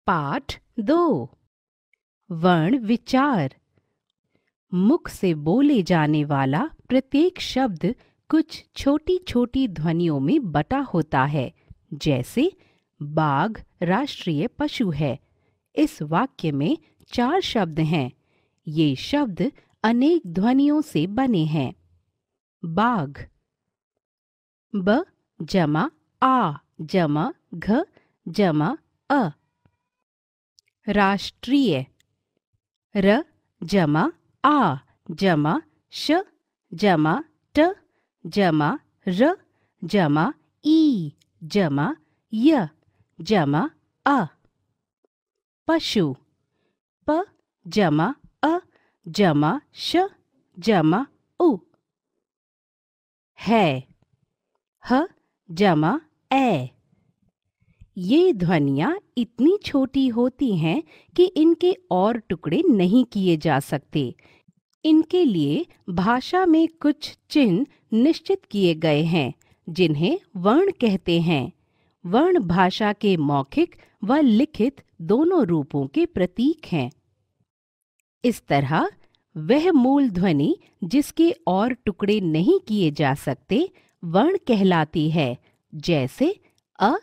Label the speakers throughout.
Speaker 1: पाठ 2। वर्ण विचार। मुख से बोले जाने वाला प्रत्येक शब्द कुछ छोटी छोटी ध्वनियों में बटा होता है। जैसे बाघ राष्ट्रीय पशु है। इस वाक्य में 4 शब्द हैं। ये शब्द अनेक ध्वनियों से बने हैं। बाघ, ब जमा आ जमा घ जमा अ। राष्ट्रीय, र जमा आ जमा श जमा ट जमा र जमा ई जमा य जमा अ। पशु, प जमा अ जमा श जमा उ। है, ह जमा ए। ये ध्वनियाँ इतनी छोटी होती हैं कि इनके और टुकड़े नहीं किए जा सकते। इनके लिए भाषा में कुछ चिन्ह निश्चित किए गए हैं जिन्हें वर्ण कहते हैं। वर्ण भाषा के मौखिक व लिखित दोनों रूपों के प्रतीक हैं। इस तरह वह मूल ध्वनि जिसके और टुकड़े नहीं किए जा सकते वर्ण कहलाती है। जैसे अ,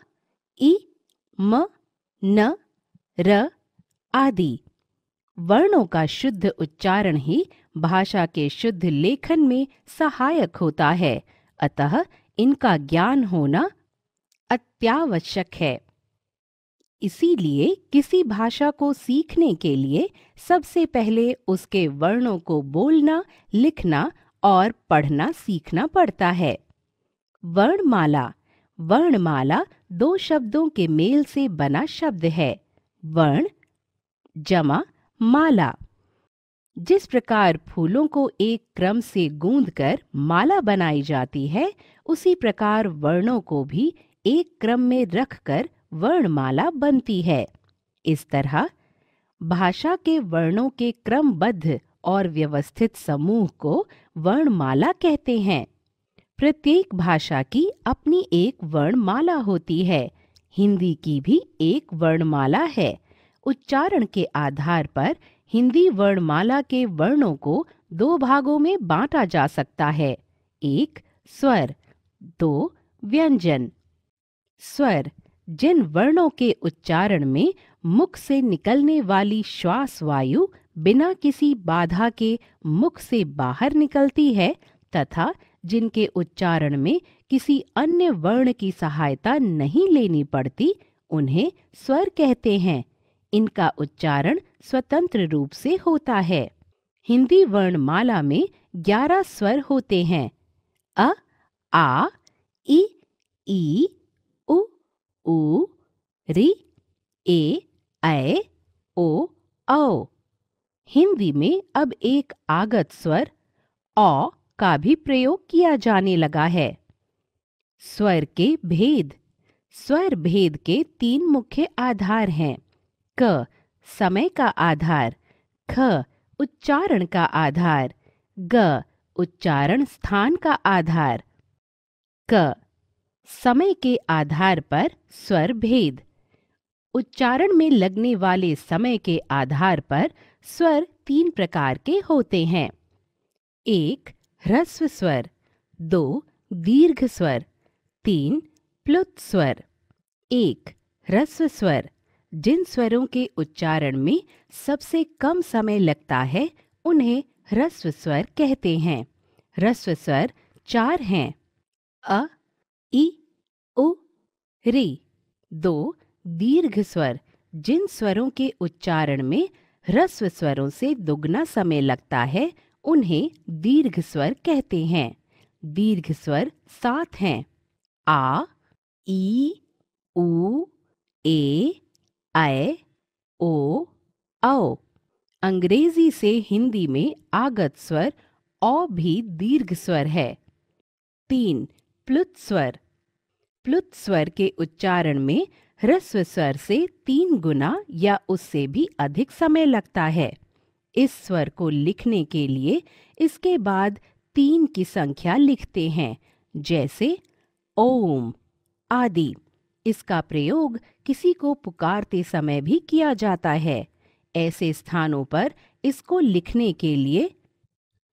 Speaker 1: इ, म, न, र आदि। वर्णों का शुद्ध उच्चारण ही भाषा के शुद्ध लेखन में सहायक होता है, अतः इनका ज्ञान होना अत्यावश्यक है। इसीलिए किसी भाषा को सीखने के लिए सबसे पहले उसके वर्णों को बोलना, लिखना और पढ़ना सीखना पड़ता है। वर्णमाला। वर्णमाला 2 शब्दों के मेल से बना शब्द है। वर्ण जमा माला। जिस प्रकार फूलों को एक क्रम से गूंथकर माला बनाई जाती है, उसी प्रकार वर्णों को भी एक क्रम में रखकर वर्णमाला बनती है। इस तरह भाषा के वर्णों के क्रमबद्ध और व्यवस्थित समूह को वर्णमाला कहते हैं। प्रत्येक भाषा की अपनी एक वर्णमाला होती है। हिंदी की भी एक वर्णमाला है। उच्चारण के आधार पर हिंदी वर्णमाला के वर्णों को 2 भागों में बांटा जा सकता है। 1 स्वर, 2 व्यंजन। स्वर जिन वर्णों के उच्चारण में मुख से निकलने वाली श्वास वायु बिना किसी बाधा के मुख से बाहर निकलती है तथा जिनके उच्चारण में किसी अन्य वर्ण की सहायता नहीं लेनी पड़ती, उन्हें स्वर कहते हैं। इनका उच्चारण स्वतंत्र रूप से होता है। हिंदी वर्णमाला में 11 स्वर होते हैं। अ, आ, ई, उ, ऊ, रि, ए, ऐ, ओ, औ। हिंदी में अब एक आगत स्वर औ का भी प्रयोग किया जाने लगा है। स्वर के भेद। स्वर भेद के 3 मुख्य आधार हैं। क समय का आधार, ख उच्चारण का आधार, ग उच्चारण स्थान का आधार। क समय के आधार पर स्वर भेद। उच्चारण में लगने वाले समय के आधार पर स्वर 3 प्रकार के होते हैं। 1 ह्रस्व स्वर, 2 दीर्घ स्वर, 3 प्लुत स्वर। 1 ह्रस्व स्वर जिन स्वरों के उच्चारण में सबसे कम समय लगता है उन्हें ह्रस्व स्वर कहते हैं। ह्रस्व स्वर 4 हैं। अ, इ, उ, रि। 2 दीर्घ स्वर जिन स्वरों के उच्चारण में ह्रस्व स्वरों से दुगना समय लगता है उन्हें दीर्घ स्वर कहते हैं। दीर्घ स्वर 7 हैं। आ, ई, उ, ए, ऐ, ओ, औ। अंग्रेजी से हिंदी में आगत स्वर औ भी दीर्घ स्वर है। 3 प्लुत स्वर। प्लुत स्वर के उच्चारण में ह्रस्व स्वर से 3 गुना या उससे भी अधिक समय लगता है। इस स्वर को लिखने के लिए इसके बाद 3 की संख्या लिखते हैं, जैसे ओम आदि। इसका प्रयोग किसी को पुकारते समय भी किया जाता है। ऐसे स्थानों पर इसको लिखने के लिए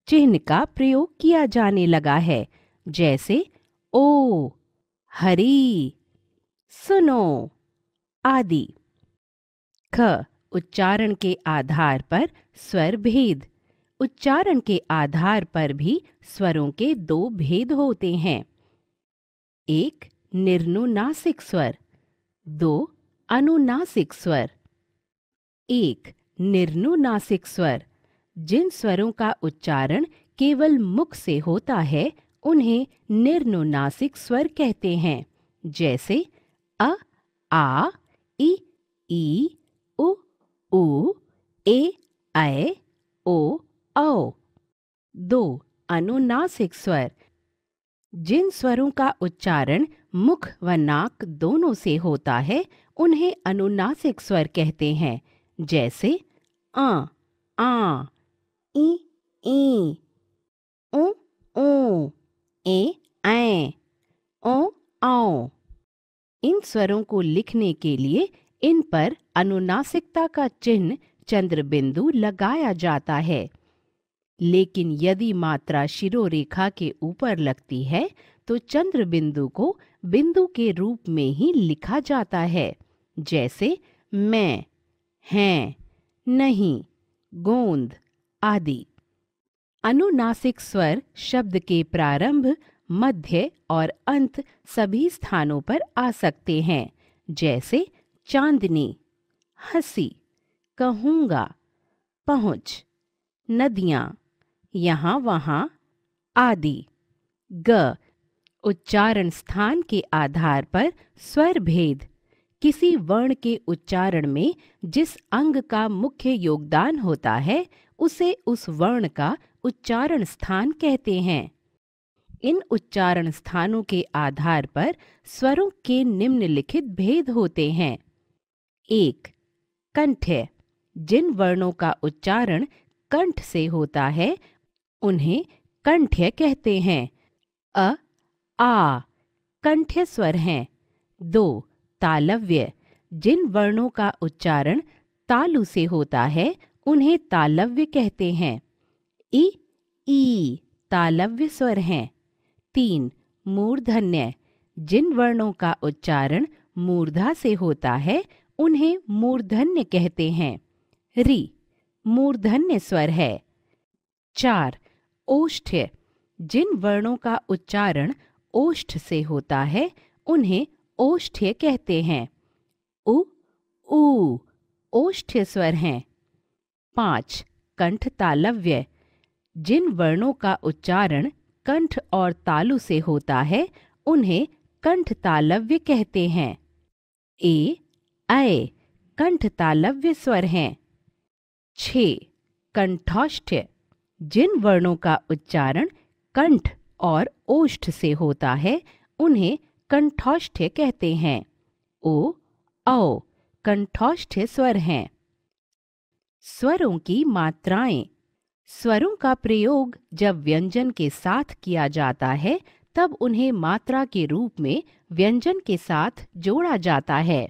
Speaker 1: चिन्ह का प्रयोग किया जाने लगा है, जैसे ओ, हरी, सुनो आदि। ख उच्चारण के आधार पर स्वर भेद। उच्चारण के आधार पर भी स्वरों के दो भेद होते हैं। एक निर्नुनासिक स्वर, दो अनुनासिक स्वर। एक निर्नुनासिक स्वर, जिन स्वरों का उच्चारण केवल मुख से होता है उन्हें निर्नुनासिक स्वर कहते हैं, जैसे अ, आ, इ, ई, उ, ऊ, ए, ऐ, ओ, औ। दो अनुनासिक स्वर, जिन स्वरों का उच्चारण मुख व नाक दोनों से होता है उन्हें अनुनासिक स्वर कहते हैं, जैसे आ, ई, ई, उ, ए, ऐ, ओ, औ। इन स्वरों को लिखने के लिए इन पर अनुनासिकता का चिन्ह चंद्रबिंदु लगाया जाता है। लेकिन यदि मात्रा शिरोरेखा के ऊपर लगती है तो चंद्र बिंदु को बिंदु के रूप में ही लिखा जाता है, जैसे मैं, हैं, नहीं, गोंद आदि। अनुनासिक स्वर शब्द के प्रारंभ, मध्य और अंत सभी स्थानों पर आ सकते हैं, जैसे चांदनी, हंसी, कहूँगा, पहुँच, नदियाँ, यहाँ वहाँ आदि। ग उच्चारण स्थान के आधार पर स्वर भेद। किसी वर्ण के उच्चारण में जिस अंग का मुख्य योगदान होता है उसे उस वर्ण का उच्चारण स्थान कहते हैं। इन उच्चारण स्थानों के आधार पर स्वरों के निम्नलिखित भेद होते हैं। एक कंठ्य, जिन वर्णों का उच्चारण कंठ से होता है उन्हें कंठ्य कहते हैं। अ, आ कंठ्य स्वर हैं। दो तालव्य, जिन वर्णों का उच्चारण तालु से होता है उन्हें तालव्य कहते हैं। इ, ई तालव्य स्वर हैं। तीन मूर्धन्य, जिन वर्णों का उच्चारण मूर्धा से होता है उन्हें मूर्धन्य कहते हैं। रि मूर्धन्य स्वर है। चार ओष्ठ्य, जिन वर्णों का उच्चारण ओष्ठ से होता है उन्हें ओष्ठ्य कहते हैं। उ, ऊ ओष्ठ्य स्वर हैं। पाँच कंठ तालव्य, जिन वर्णों का उच्चारण कंठ और तालु से होता है उन्हें कंठ तालव्य कहते हैं। ए, ऐ कंठ तालव्य स्वर हैं। 6 कंठौष्ठ्य, जिन वर्णों का उच्चारण कंठ और ओष्ठ से होता है उन्हें कंठौष्ठ्य कहते हैं। ओ, औ कंठौष्ठ्य स्वर हैं। स्वरों की मात्राएं। स्वरों का प्रयोग जब व्यंजन के साथ किया जाता है तब उन्हें मात्रा के रूप में व्यंजन के साथ जोड़ा जाता है।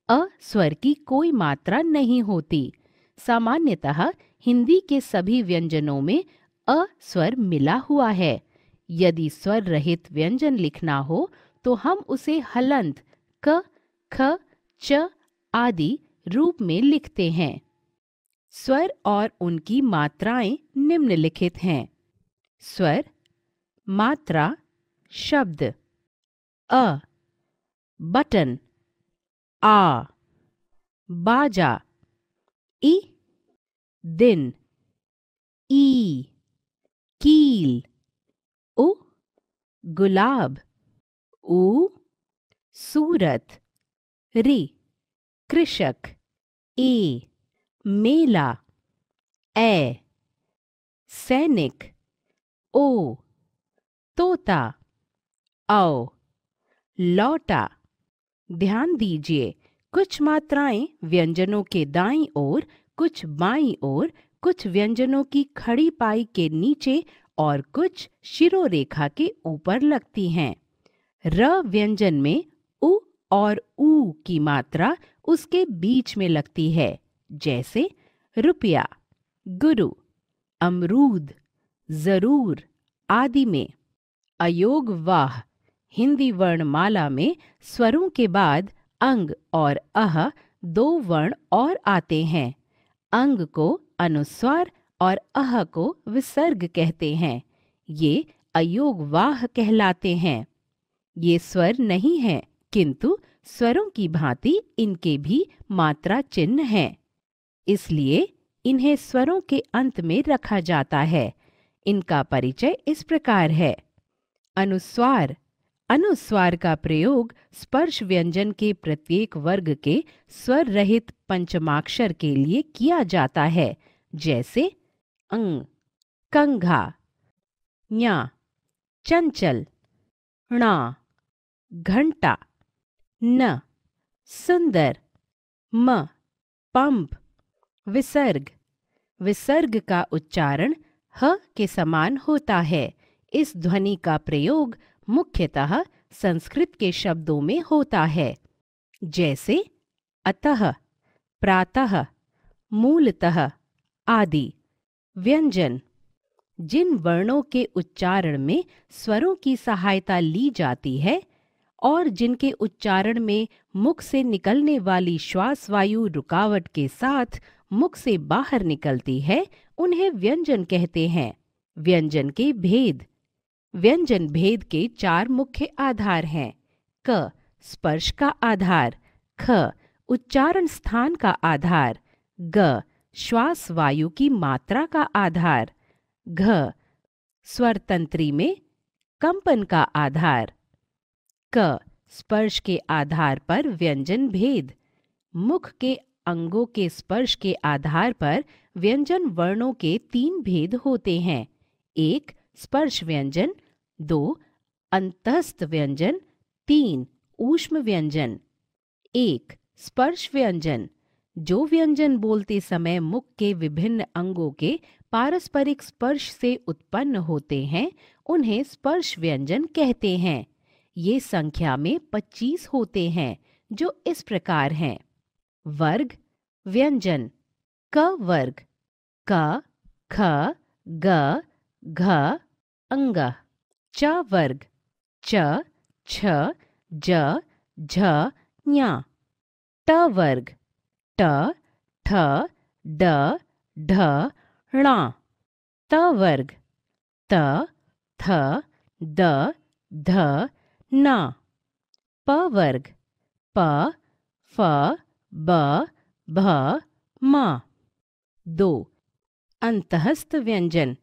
Speaker 1: अ स्वर की कोई मात्रा नहीं होती। सामान्यतः हिंदी के सभी व्यंजनों में अ स्वर मिला हुआ है। यदि स्वर रहित व्यंजन लिखना हो तो हम उसे हलंत क, ख, च आदि रूप में लिखते हैं। स्वर और उनकी मात्राएं निम्नलिखित हैं। स्वर मात्रा शब्द अ, बटन, आ, बाजा, ई, दिन, ई, कील, उ, गुलाब, ऊ, सूरत, रि, कृषक, ए, मेला, ए, सैनिक, ओ, तोता, औ, लौटा। ध्यान दीजिए, कुछ मात्राएं व्यंजनों के दाईं ओर, कुछ बाईं ओर, कुछ व्यंजनों की खड़ी पाई के नीचे और कुछ शिरोरेखा के ऊपर लगती हैं। र व्यंजन में उ और ऊ की मात्रा उसके बीच में लगती है, जैसे रुपया, गुरु, अमरूद, जरूर आदि में। अयोग वाह हिंदी वर्णमाला में स्वरों के बाद अंग और अह दो वर्ण और आते हैं। अंग को अनुस्वार और अह को विसर्ग कहते हैं। ये अयोगवाह कहलाते हैं। ये स्वर नहीं हैं, किंतु स्वरों की भांति इनके भी मात्रा चिन्ह हैं। इसलिए इन्हें स्वरों के अंत में रखा जाता है। इनका परिचय इस प्रकार है। अनुस्वार। अनुस्वार का प्रयोग स्पर्श व्यंजन के प्रत्येक वर्ग के स्वर रहित पंचमाक्षर के लिए किया जाता है, जैसे अंग, कंघा, ञा, चंचल, णा, घंटा, न, सुंदर, म, पंप। विसर्ग। विसर्ग का उच्चारण ह के समान होता है। इस ध्वनि का प्रयोग मुख्यतः संस्कृत के शब्दों में होता है, जैसे अतः, प्रातः, मूलतः आदि। व्यंजन। जिन वर्णों के उच्चारण में स्वरों की सहायता ली जाती है और जिनके उच्चारण में मुख से निकलने वाली श्वास वायु रुकावट के साथ मुख से बाहर निकलती है, उन्हें व्यंजन कहते हैं। व्यंजन के भेद। व्यंजन भेद के चार मुख्य आधार हैं। क स्पर्श का आधार, ख उच्चारण स्थान का आधार, ग श्वास वायु की मात्रा का आधार, घ स्वर तंत्री में कंपन का आधार। क स्पर्श के आधार पर व्यंजन भेद। मुख के अंगों के स्पर्श के आधार पर व्यंजन वर्णों के तीन भेद होते हैं। एक स्पर्श व्यंजन, दो अंतस्थ व्यंजन, तीन ऊष्म व्यंजन। एक स्पर्श व्यंजन। जो व्यंजन बोलते समय मुख के विभिन्न अंगों के पारस्परिक स्पर्श से उत्पन्न होते हैं, उन्हें स्पर्श व्यंजन कहते हैं। ये संख्या में 25 होते हैं, जो इस प्रकार हैं। वर्ग व्यंजन। क वर्ग, क, ख, ग, घ, अंग। च वर्ग, च, छ, ज, झ, ञ। ट वर्ग, ट, ठ, ड, ढ, ण। त वर्ग, त, थ, द, ध, न। प वर्ग, प, फ, ब, भ, म। 2 अंतःस्थ व्यंजन।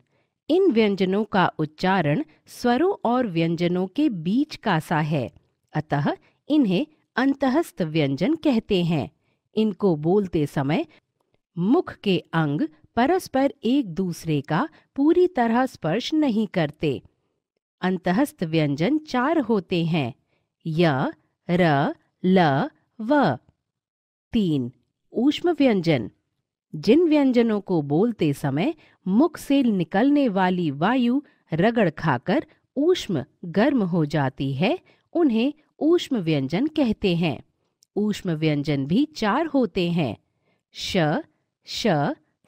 Speaker 1: इन व्यंजनों का उच्चारण स्वरों और व्यंजनों के बीच का सा है, अतः इन्हें अंतःस्थ व्यंजन कहते हैं। इनको बोलते समय मुख के अंग परस्पर एक दूसरे का पूरी तरह स्पर्श नहीं करते। अंतःस्थ व्यंजन 4 होते हैं, य, र, ल, व। 3 ऊष्म व्यंजन। जिन व्यंजनों को बोलते समय मुख से निकलने वाली वायु रगड़ खाकर ऊष्म गर्म हो जाती है, उन्हें ऊष्म व्यंजन कहते हैं। ऊष्म व्यंजन भी 4 होते हैं, श, श,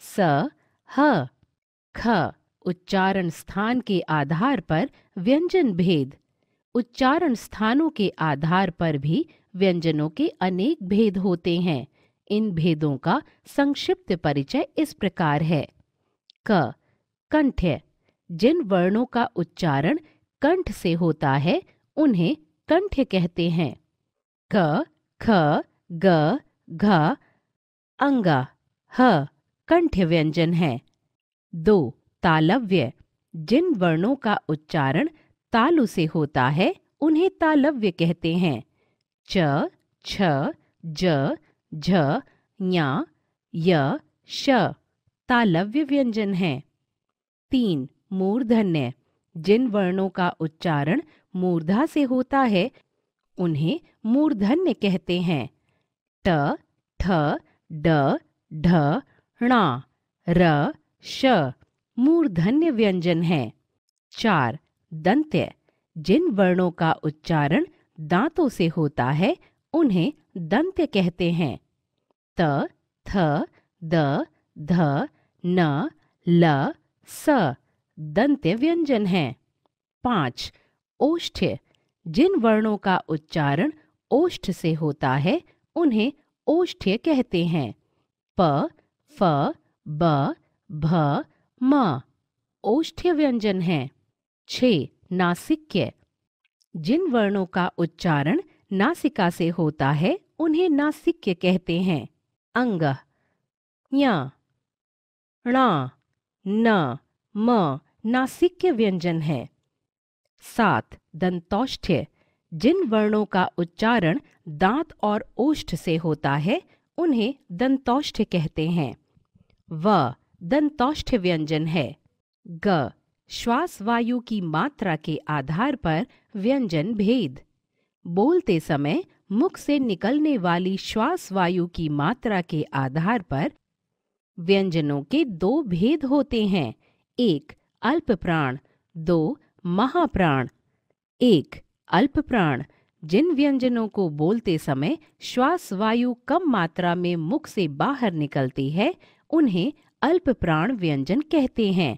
Speaker 1: स, ह। ख उच्चारण स्थान के आधार पर व्यंजन भेद। उच्चारण स्थानों के आधार पर भी व्यंजनों के अनेक भेद होते हैं। इन भेदों का संक्षिप्त परिचय इस प्रकार है। क कंठ्य। जिन वर्णों का उच्चारण कंठ से होता है, उन्हें कंठ्य कहते हैं। क, ख, ग, घ, अंग, ह कंठ्य व्यंजन है। 2 तालव्य। जिन वर्णों का उच्चारण तालु से होता है, उन्हें तालव्य कहते हैं। च, छ, ज, झ, ञ, य, श तालव्य व्यंजन है। 3 मूर्धन्य। जिन वर्णों का उच्चारण मूर्धा से होता है, उन्हें मूर्धन्य कहते हैं। ट, ठ, ड, ढ, ण, र, श मूर्धन्य व्यंजन है। 4 दंत्य। जिन वर्णों का उच्चारण दांतों से होता है, उन्हें दंत्य कहते हैं। त, थ, द, ध, न, ल, स दंत्य व्यंजन हैं। 5. ओष्ठ्य। जिन वर्णों का उच्चारण ओष्ठ से होता है उन्हें ओष्ठ्य कहते हैं। प, फ, ब, भ, म ओष्ठ्य व्यंजन हैं। 6. नासिक्य। जिन वर्णों का उच्चारण नासिका से होता है उन्हें नासिक्य कहते हैं। अंग, ञ, ण, न, म नासिक्य व्यंजन है। 7. दंतौष्ठ्य। जिन वर्णों का उच्चारण दांत और ओष्ठ से होता है उन्हें दंतौष्ठ्य कहते हैं। व दंतौष्ठ्य व्यंजन है। ग श्वास वायु की मात्रा के आधार पर व्यंजन भेद। बोलते समय मुख से निकलने वाली श्वास वायु की मात्रा के आधार पर व्यंजनों के 2 भेद होते हैं। 1. अल्प प्राण, 2. महाप्राण। 1. अल्प प्राण। जिन व्यंजनों को बोलते समय श्वास वायु कम मात्रा में मुख से बाहर निकलती है उन्हें अल्प प्राण व्यंजन कहते हैं।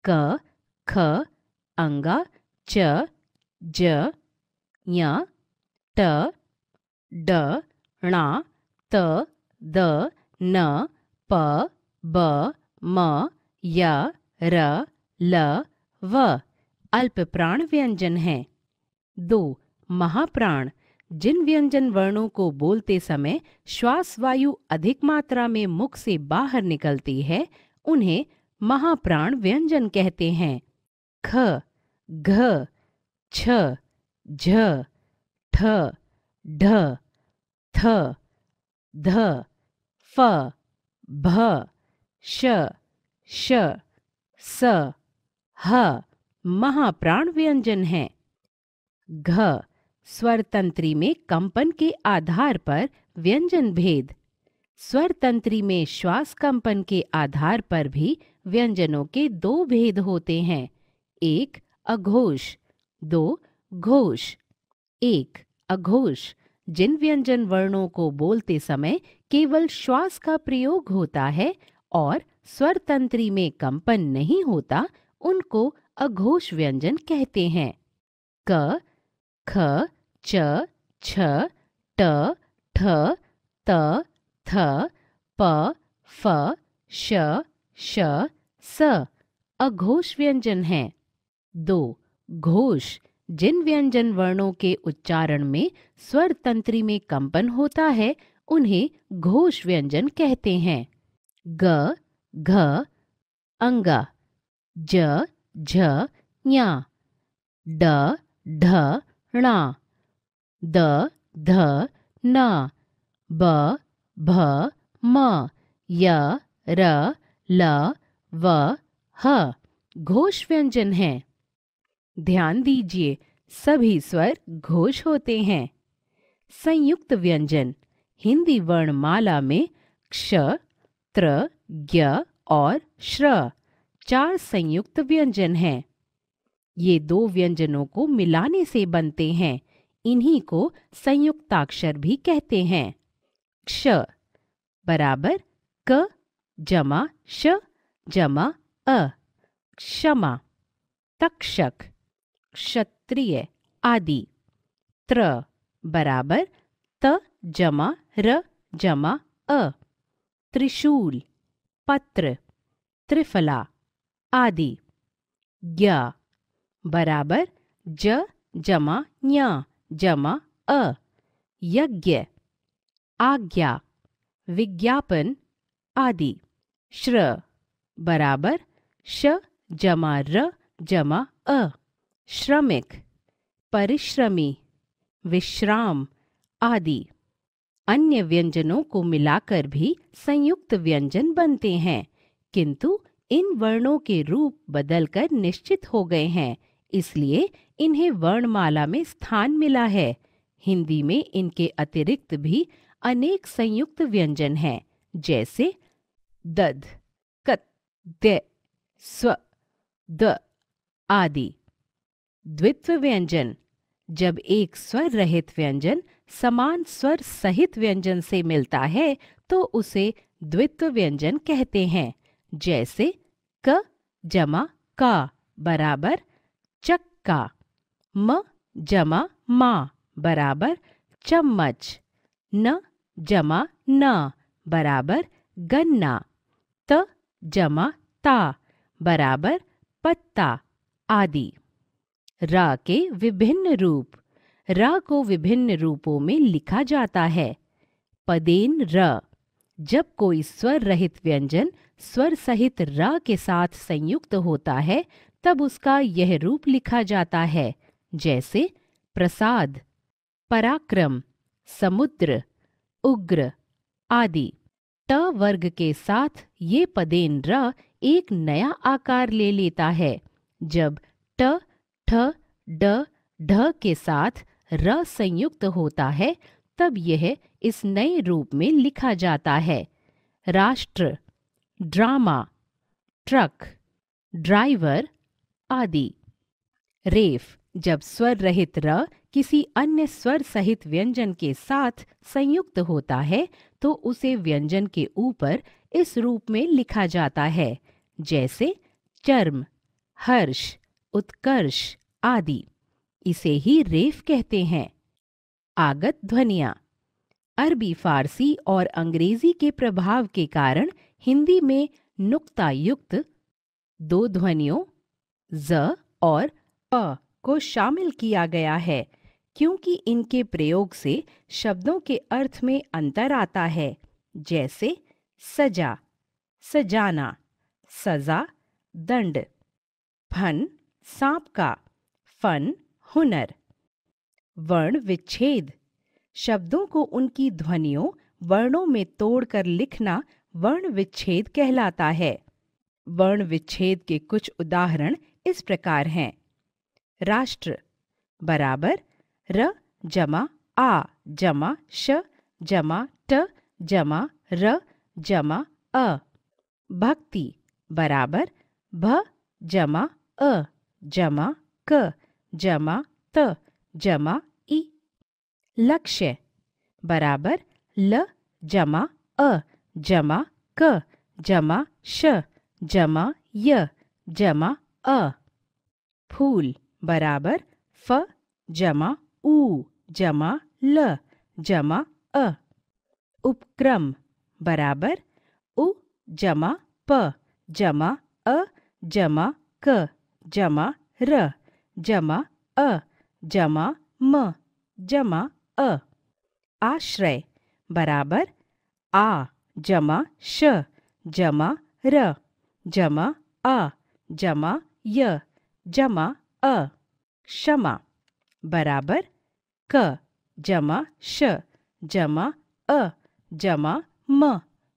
Speaker 1: क, ख, अंगा, च, ज, ञ, ट, ड, ण, त, द, न, प, ब, म, य, र, ल, व अल्प प्राण व्यंजन हैं। 2. महाप्राण। जिन व्यंजन वर्णों को बोलते समय श्वास वायु अधिक मात्रा में मुख से बाहर निकलती है उन्हें महाप्राण व्यंजन कहते हैं। ख, घ, छ, झ, ठ, ढ, थ, ध, फ, भ, श, श, स, ह महाप्राण व्यंजन हैं। घ स्वर तंत्री में कंपन के आधार पर व्यंजन भेद। स्वर तंत्री में श्वास कंपन के आधार पर भी व्यंजनों के 2 भेद होते हैं। 1. अघोष, 2. घोष। 1. अघोष। जिन व्यंजन वर्णों को बोलते समय केवल श्वास का प्रयोग होता है और स्वर तंत्री में कंपन नहीं होता उनको अघोष व्यंजन कहते हैं। क, ख, च, छ, ट, ठ, त, थ, प, फ, श, श, स अघोष व्यंजन हैं। 2. घोष। जिन व्यंजन वर्णों के उच्चारण में स्वर तंत्री में कंपन होता है उन्हें घोष व्यंजन कहते हैं। ग, घ, अंगा, ज, झ, ञ, ड, ढ, ण, द, ध, न, ब, भ, म, य, र, ल, व, ह घोष व्यंजन हैं। ध्यान दीजिए, सभी स्वर घोष होते हैं। संयुक्त व्यंजन। हिंदी वर्णमाला में क्ष, त्र, ज्ञ और श्र 4 संयुक्त व्यंजन हैं। ये 2 व्यंजनों को मिलाने से बनते हैं। इन्हीं को संयुक्ताक्षर भी कहते हैं। क्ष बराबर क जमा श जमा अ, क्षमा, तक्षक, क्षत्रिय आदि। त्र बराबर त जमा र जमा अ, त्रिशूल, पत्र, त्रिफला आदि। ज्ञ बराबर ज जमा ञ जमा अ, यज्ञ, आज्ञा, विज्ञापन आदि। श्र बराबर श जमा र जमा अ, श्रमिक, परिश्रमी, विश्राम आदि। अन्य व्यंजनों को मिलाकर भी संयुक्त व्यंजन बनते हैं, किंतु इन वर्णों के रूप बदलकर निश्चित हो गए हैं, इसलिए इन्हें वर्णमाला में स्थान मिला है। हिंदी में इनके अतिरिक्त भी अनेक संयुक्त व्यंजन हैं, जैसे दध, कत, द, स्व, द आदि। द्वित्व व्यंजन। जब एक स्वर रहित व्यंजन समान स्वर सहित व्यंजन से मिलता है तो उसे द्वित्व व्यंजन कहते हैं। जैसे क जमा का बराबर चक्का, म जमा मा बराबर चम्मच, न जमा न बराबर गन्ना, त जमा ता बराबर पत्ता आदि। रा के विभिन्न रूप। रा को विभिन्न रूपों में लिखा जाता है। पदेन र, जब कोई स्वर रहित व्यंजन स्वर सहित र के साथ संयुक्त होता है तब उसका यह रूप लिखा जाता है। जैसे प्रसाद, पराक्रम, समुद्र, उग्र आदि। ट वर्ग के साथ ये पदेन र एक नया आकार ले लेता है। जब ट ठ ड ढ के साथ र संयुक्त होता है तब यह इस नए रूप में लिखा जाता है। राष्ट्र, ड्रामा, ट्रक, ड्राइवर आदि। रेफ, जब स्वर रहित र किसी अन्य स्वर सहित व्यंजन के साथ संयुक्त होता है तो उसे व्यंजन के ऊपर इस रूप में लिखा जाता है। जैसे चर्म, हर्ष, उत्कर्ष आदि। इसे ही रेफ कहते हैं। आगत ध्वनियाँ। अरबी, फारसी और अंग्रेजी के प्रभाव के कारण हिंदी में नुक्ता युक्त दो ध्वनियों ज और प को शामिल किया गया है क्योंकि इनके प्रयोग से शब्दों के अर्थ में अंतर आता है। जैसे सजा, सजाना, सजा, दंड, फन, सांप का, फन, हुनर। वर्ण विच्छेद, शब्दों को उनकी ध्वनियों वर्णों में तोड़कर लिखना वर्ण विच्छेद कहलाता है। वर्ण विच्छेद के कुछ उदाहरण इस प्रकार हैं। राष्ट्र बराबर र जमा आ जमा श जमा ट जमा र जमा अ। भक्ति बराबर भ जमा अ जमा क जमा त जमा ई। लक्ष्य बराबर ल जमा अ जमा क जमा श जमा य जमा अ। फूल बराबर फ जमा ऊ जमा ल जमा अ। उपक्रम बराबर उ जमा प जमा अ जमा क जमा र जमा अ जमा म जमा अ। आश्रय बराबर आ जमा श जमा र जमा आ जमा य जमा अ। क्षमा बराबर क जमा श जमा अ जमा म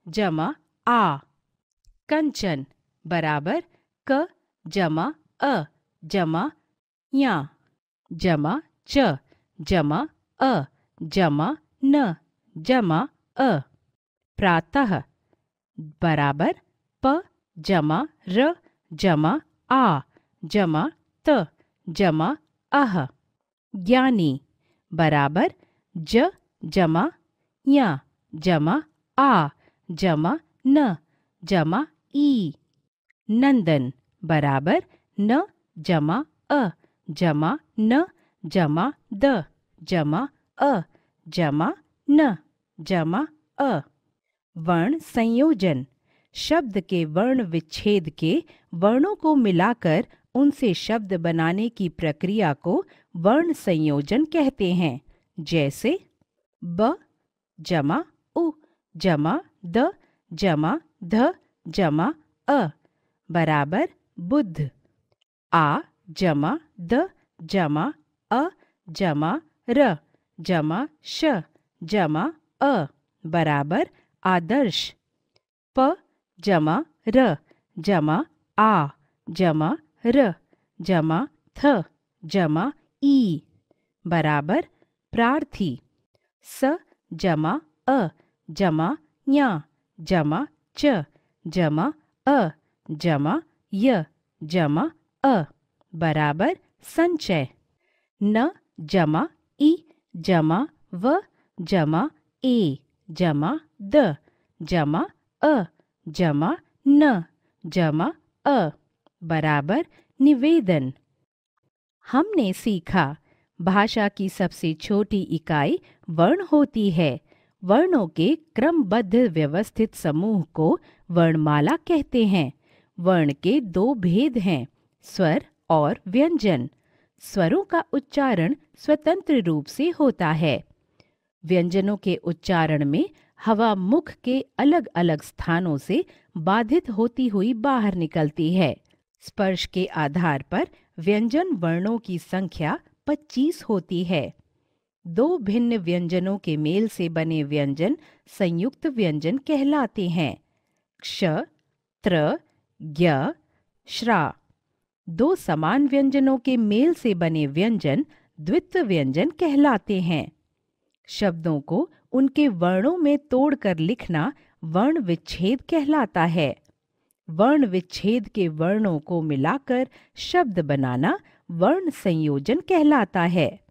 Speaker 1: जमा आ। कंचन बराबर क जमा अ जमा या जमा च जमा अ जमा न जमा अ। प्रातः बराबर प जमा र जमा आ जमा त जमा अह। ज्ञानी बराबर ज जमा या जमा आ जमा न जमा ई। नंदन बराबर न जमा अ जमा न जमा द जमा अ जमा न जमा अ। वर्ण संयोजन, शब्द के वर्ण विच्छेद के वर्णों को मिलाकर उनसे शब्द बनाने की प्रक्रिया को वर्ण संयोजन कहते हैं। जैसे ब जमा उ जमा द जमा ध जमा अ बराबर बुद्ध। आ जमा द जमा अ जमा र जमा श जमा अ बराबर आदर्श। प जमा र जमा आ जमा र जमा थ जमा ई बराबर प्रार्थी। स जमा अ जमा या जमा च जमा अ जमा य जमा अ बराबर संचय। न जमा इ जमा व जमा ए जमा द जमा अ जमा न जमा अ बराबर निवेदन। हमने सीखा भाषा की सबसे छोटी इकाई वर्ण होती है। वर्णों के क्रमबद्ध व्यवस्थित समूह को वर्णमाला कहते हैं। वर्ण के दो भेद हैं, स्वर और व्यंजन। स्वरों का उच्चारण स्वतंत्र रूप से होता है। व्यंजनों के उच्चारण में हवा मुख के अलग अलग स्थानों से बाधित होती हुई बाहर निकलती है। स्पर्श के आधार पर व्यंजन वर्णों की संख्या 25 होती है। दो भिन्न व्यंजनों के मेल से बने व्यंजन संयुक्त व्यंजन कहलाते हैं। क्ष, त्र, ज्ञ, श्रा। दो समान व्यंजनों के मेल से बने व्यंजन द्वित्व व्यंजन कहलाते हैं। शब्दों को उनके वर्णों में तोड़कर लिखना वर्ण विच्छेद कहलाता है। वर्ण विच्छेद के वर्णों को मिलाकर शब्द बनाना वर्ण संयोजन कहलाता है।